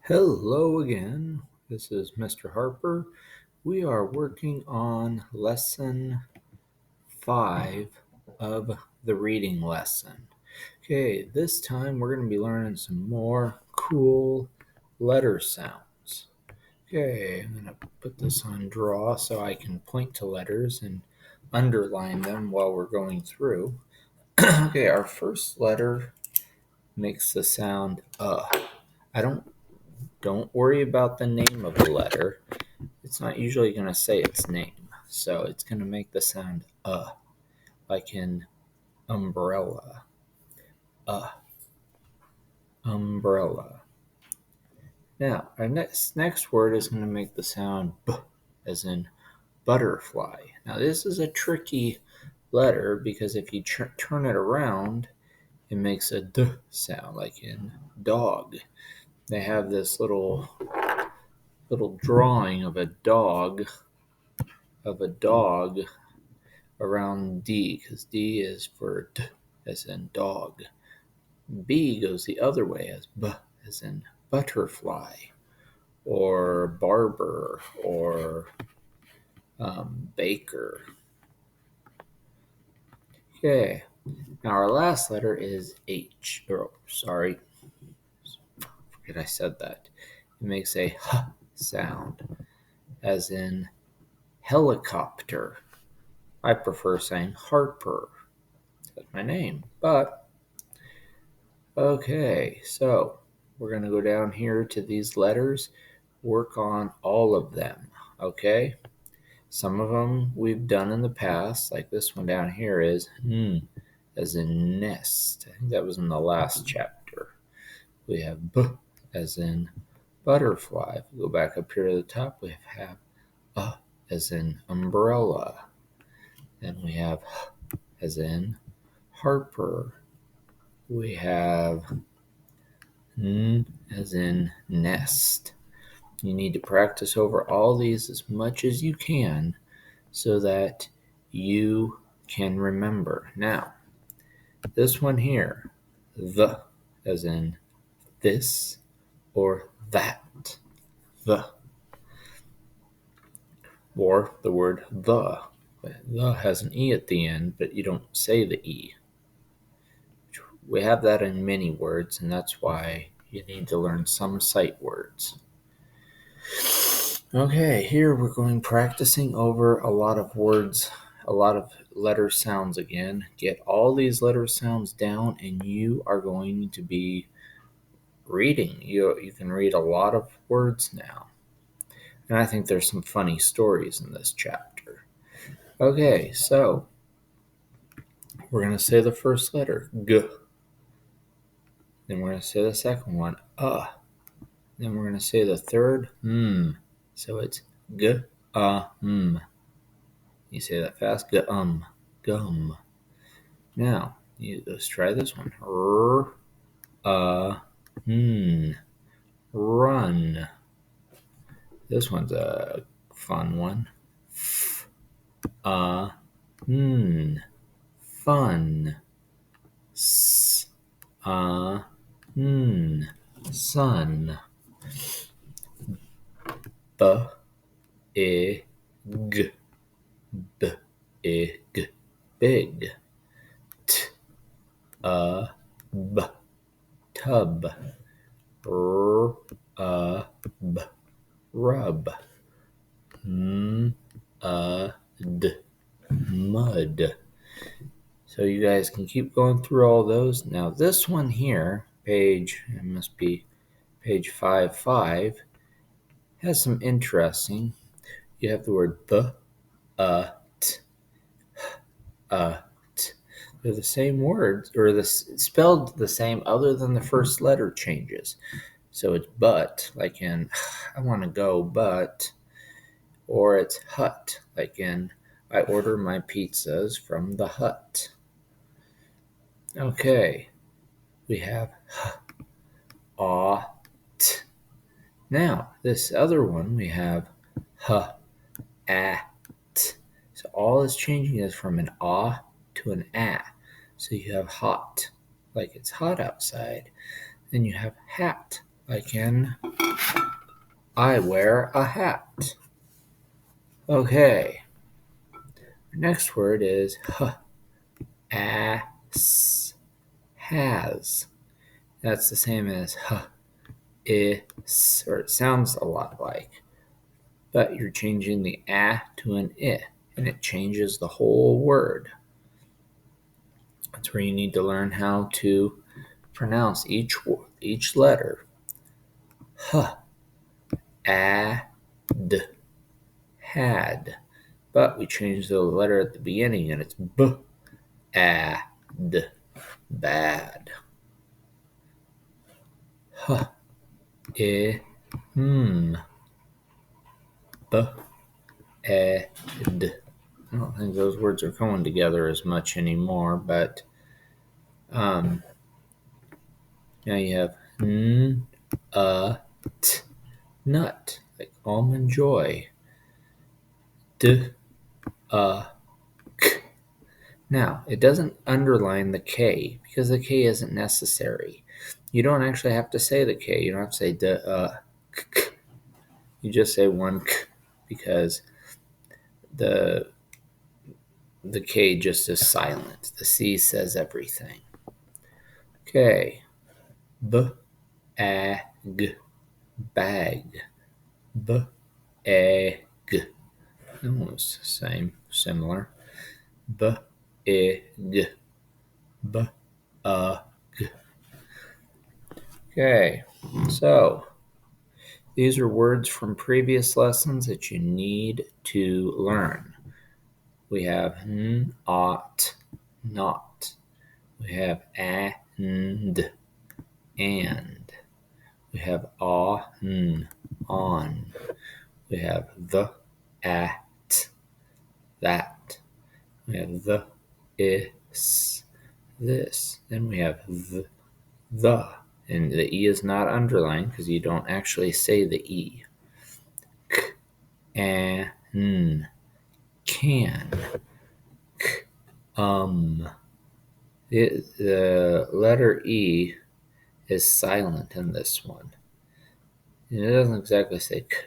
Hello again. This is Mr. Harper. We are working on lesson 5 of the reading lesson. Okay, this time we're going to be learning some more cool letter sounds. Okay, I'm going to put this on draw so I can point to letters and underline them while we're going through. Okay, our first letter makes the sound I don't worry about the name of the letter. It's not usually going to say its name. So it's going to make the sound like in umbrella. Umbrella. Now, our next word is going to make the sound b, as in butterfly. Now, this is a tricky letter because if you turn it around, it makes a d sound, like in dog. They have this little drawing of a dog around D, because D is for d, as in dog. B goes the other way as b, as in butterfly, or barber, or baker. Okay, now our last letter is H. Forget I said that. It makes a h sound, as in helicopter. I prefer saying Harper. That's my name. But, okay, so we're going to go down here to these letters, work on all of them, okay? Some of them we've done in the past, like this one down here is N, as in nest. I think that was in the last chapter. We have B, as in butterfly. If we go back up here to the top, we have as in umbrella. Then we have H, as in Harper. We have N, as in nest. You need to practice over all these as much as you can so that you can remember. Now, this one here, the, as in this or that, the. Or the word the. The has an E at the end, but you don't say the E. We have that in many words, and that's why you need to learn some sight words. Okay, here we're going practicing over a lot of words, a lot of letter sounds again. Get all these letter sounds down, and you are going to be reading. You can read a lot of words now. And I think there's some funny stories in this chapter. Okay, so we're going to say the first letter, G. Then we're going to say the second one, Then we're going to say the third, M. So it's G, M. You say that fast, gum. Now, let's try this one. Run. This one's a fun one. Fun. Sun. Big. Big. Tub. Rub. Mud. So you guys can keep going through all those. Now this one here, it must be page 5, has some interesting. You have the word t, t. They're the same words, or spelled the same other than the first letter changes. So it's but, like in I want to go but, or it's hut, like in I order my pizzas from the hut. Okay, we have t. Now, this other one we have at. So all is changing is from an to an a. So you have hot, like it's hot outside. Then you have hat, like in I wear a hat. Okay. Next word is ass, has. That's the same as is, or it sounds a lot like, but you're changing the a to an I, and it changes the whole word. That's where you need to learn how to pronounce each letter. Ad, had. But we changed the letter at the beginning, and it's b, ad, bad. I, b, ed. I don't think those words are going together as much anymore, but now you have t, nut, like almond joy. D, k. Now, it doesn't underline the K because the K isn't necessary. You don't actually have to say the K. You don't have to say k. You just say one k because the K just is silent. The C says everything. Okay. B, a, g, bag. B, a, g. Almost the same, similar. B, a, g. B, a, g. Okay, so these are words from previous lessons that you need to learn. We have n, ought, not. We have and. We have on, on. We have the, at, that. We have the, is, this. Then we have the. And the E is not underlined because you don't actually say the E. K, an, can. K, the letter E is silent in this one. And it doesn't exactly say k,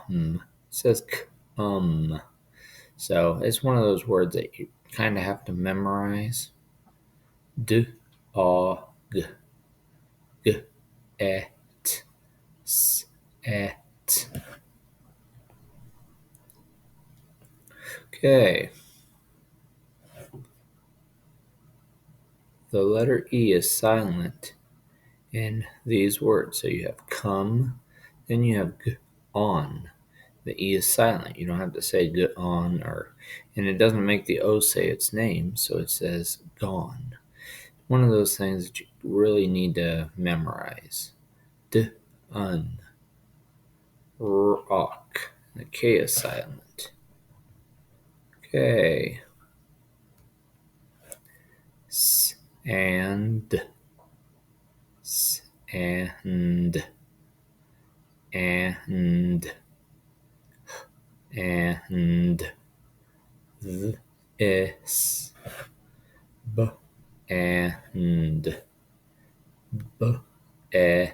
it says k, So it's one of those words that you kind of have to memorize. D, g, g, et, s, et. Okay. The letter E is silent in these words. So you have come, then you have g, on. The E is silent. You don't have to say g, on, and it doesn't make the O say its name, so it says gone. One of those things that you really need to memorize. D, un, rock. The K is silent. Okay. S, and, s, and, this, b, and, b, ed,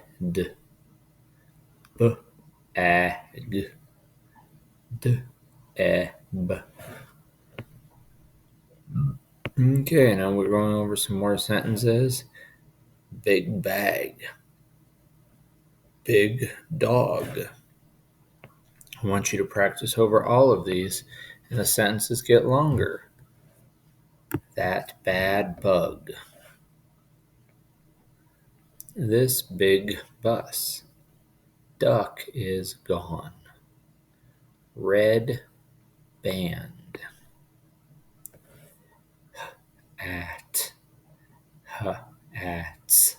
b, ag, d, eb. Okay, now we're going over some more sentences. Big bag. Big dog. I want you to practice over all of these, and the sentences get longer. That bad bug. This big bus. Duck is gone. Red band. At. Ats.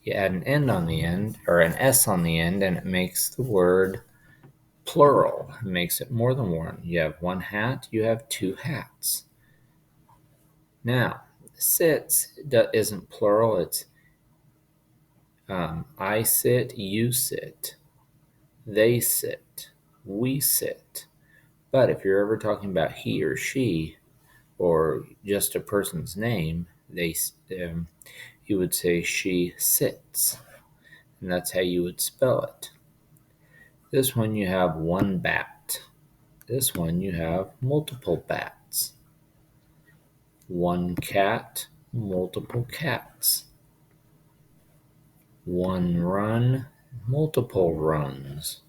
You add an end on the end, or an S on the end, and it makes the word plural. It makes it more than one. You have one hat, you have two hats. Now, sits isn't plural. It's I sit, you sit, they sit, we sit. But if you're ever talking about he or she, or just a person's name, you would say she sits, and that's how you would spell it. This one you have one bat. This one you have multiple bats. One cat, multiple cats. One run, multiple runs.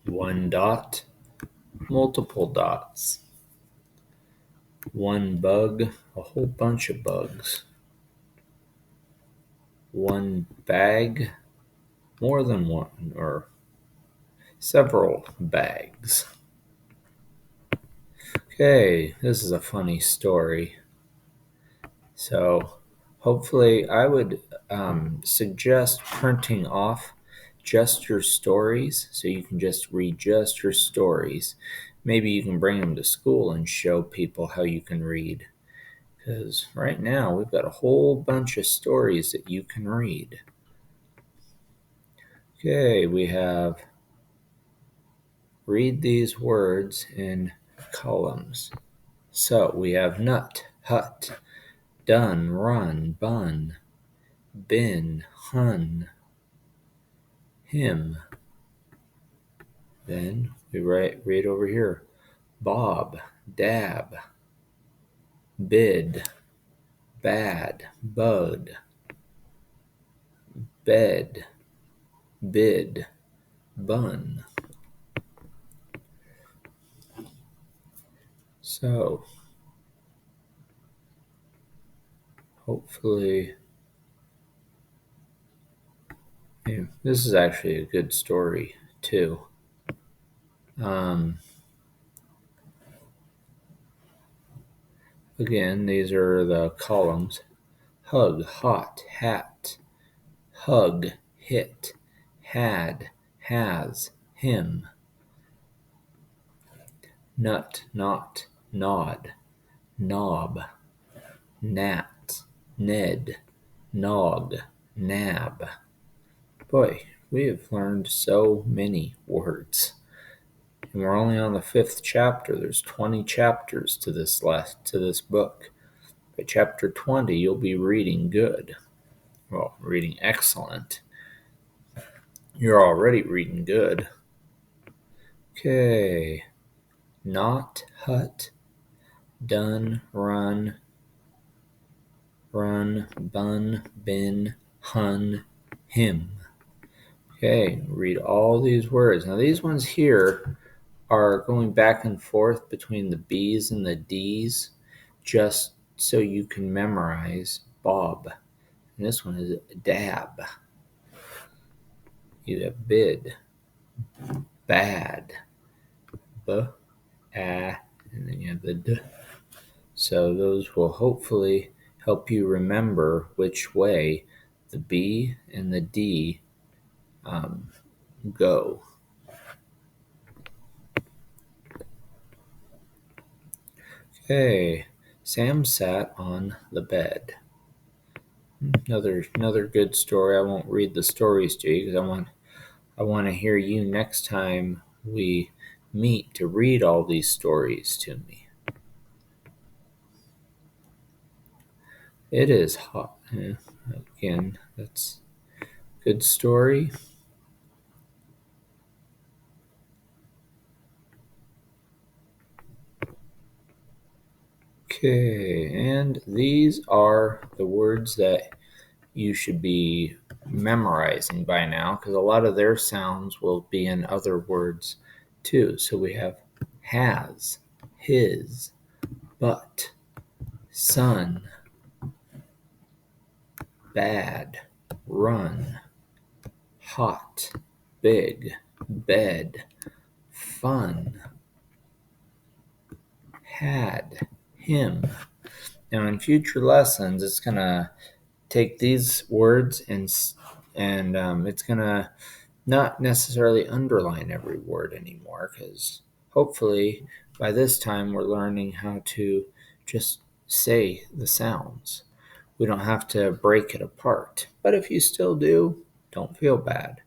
One dot, multiple dots. One bug, a whole bunch of bugs. One bag, more than one, or several bags. Okay, this is a funny story. So hopefully I would suggest printing off just your stories so you can just read just your stories. Maybe you can bring them to school and show people how you can read. Because right now we've got a whole bunch of stories that you can read. Okay, we have read these words in columns. So we have nut, hut, done, run, bun, bin, hun, him. Then we read over here, bob, dab, bid, bad, bud, bed, bid, bun. So hopefully, this is actually a good story too. Again, these are the columns. Hug, hot, hat, hug, hit, had, has, him. Nut, not, nod, knob, gnat, Ned, nog, nab. Boy, we have learned so many words. And we're only on the 5th chapter. There's 20 chapters to this book. By chapter 20, you'll be reading good. Well, reading excellent. You're already reading good. Okay. Not, hut, done, run, bun, bin, hun, him. Okay, read all these words. Now these ones here are going back and forth between the B's and the D's just so you can memorize Bob. And this one is dab. You have bid, bad, b, and then you have the d. So those will hopefully help you remember which way the B and the D go. Okay, Sam sat on the bed. Another good story. I won't read the stories to you because I want to hear you next time we meet to read all these stories to me. It is hot. Again, that's a good story. Okay, and these are the words that you should be memorizing by now because a lot of their sounds will be in other words too. So we have has, his, but, sun, bad, run, hot, big, bed, fun, had, him. Now in future lessons, it's going to take these words and it's going to not necessarily underline every word anymore because hopefully by this time we're learning how to just say the sounds. We don't have to break it apart. But if you still do, don't feel bad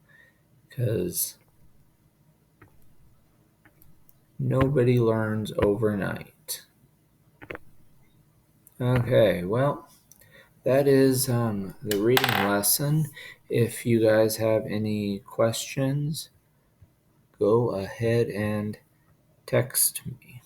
because nobody learns overnight. Okay, well, that is the reading lesson. If you guys have any questions, go ahead and text me.